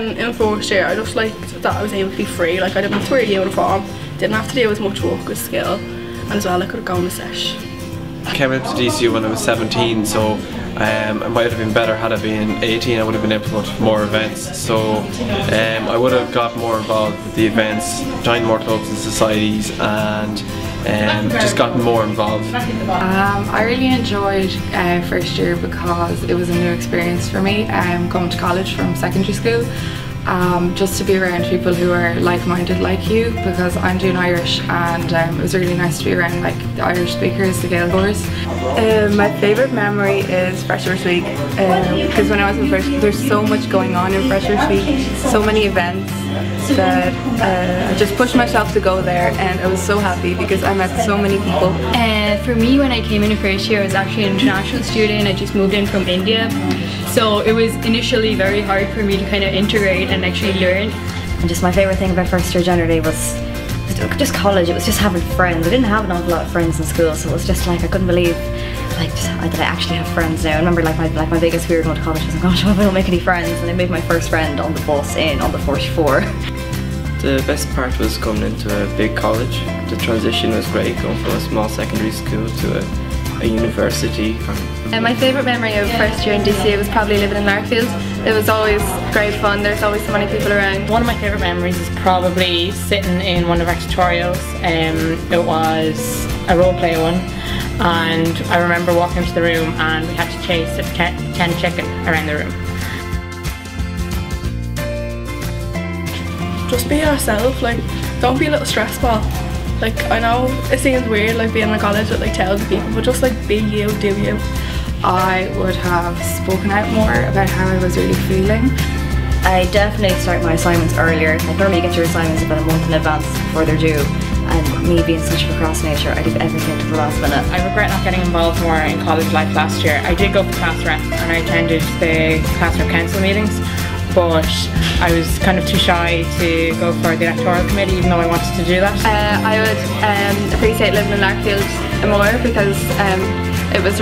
then in first year I just liked that I was able to be free. Like I didn't have to wear a uniform, didn't have to do as much work as skill, and as well I could have gone to sesh. I came into DCU when I was 17, so I might have been better had I been 18. I would have been able to go to more events, so I would have got more involved with the events, joined more clubs and societies, and just gotten more involved. I really enjoyed first year because it was a new experience for me, coming to college from secondary school. Just to be around people who are like-minded like you, because I'm doing Irish, and it was really nice to be around like the Irish speakers, the Gaeilgeoirs. My favourite memory is Freshers Week, because when I was in first, there's so much going on in Freshers Week, so many events that I just pushed myself to go there, and I was so happy because I met so many people. For me, when I came in the first year, I was actually an international student. I just moved in from India, so it was initially very hard for me to kind of integrate and actually learn. And just my favourite thing about first year generally was just college. It was just having friends. I didn't have an awful lot of friends in school, so it was just like I couldn't believe that I actually have friends now. I remember like my biggest fear going to college was, oh gosh, I hope I don't make any friends, and I made my first friend on the bus on the 44. The best part was coming into a big college. The transition was great, going from a small secondary school to a university. My favourite memory of first year in DCU was probably living in Larkfield. It was always great fun, there's always so many people around. One of my favourite memories is probably sitting in one of our tutorials. It was a role play one, and I remember walking into the room and we had to chase a 10 chicken around the room. Just be yourself, like don't be a little stress ball. Like I know it seems weird like being in college with like tons of people, but just like be you, do you. I would have spoken out more about how I was really feeling. I definitely start my assignments earlier. Like normally you get your assignments about a month in advance before they're due, and me being such a procrastinator, I did everything to the last minute. I regret not getting involved more in college life last year. I did go for class rep and I attended the class rep council meetings, but I was kind of too shy to go for the electoral committee, even though I wanted to do that. I would appreciate living in Larkfield more because it was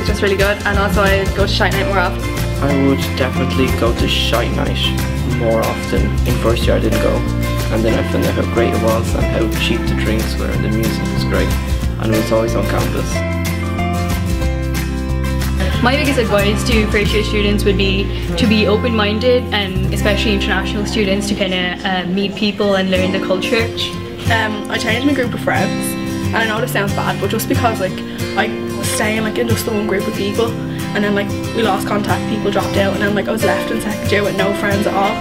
just really good, and also I'd go to Shite Night more often. I would definitely go to Shite Night more often. In first year I didn't go, and then I found out how great it was and how cheap the drinks were and the music was great, and it was always on campus. My biggest advice to first year students would be to be open-minded, and especially international students, to kind of meet people and learn the culture. I changed my group of friends, and I know this sounds bad, but just because like I was staying like in just the one group of people, and then like we lost contact, people dropped out, and then like I was left in second year with no friends at all.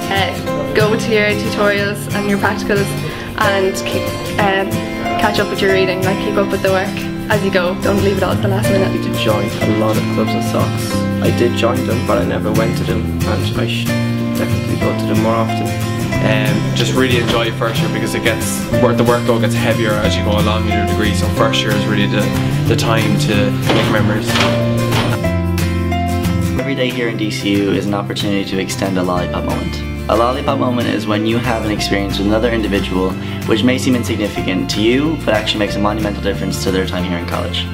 Go to your tutorials and your practicals and catch up with your reading, like keep up with the work as you go, don't leave it all at the last minute. I did join a lot of clubs and socks. I did join them, but I never went to them, and I should definitely go to them more often. Just really enjoy first year because the workload gets heavier as you go along in your degree, so first year is really the time to make memories. Every day here in DCU is an opportunity to extend a lollipop moment. A lollipop moment is when you have an experience with another individual which may seem insignificant to you, but actually makes a monumental difference to their time here in college.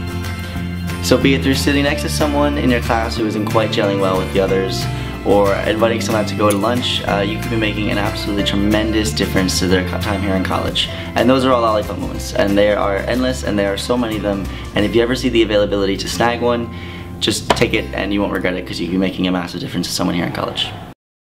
So be it through sitting next to someone in your class who isn't quite gelling well with the others, or inviting someone to go to lunch, you could be making an absolutely tremendous difference to their time here in college. And those are all lollipop moments, and they are endless, and there are so many of them, and if you ever see the availability to snag one, just take it and you won't regret it, because you could be making a massive difference to someone here in college.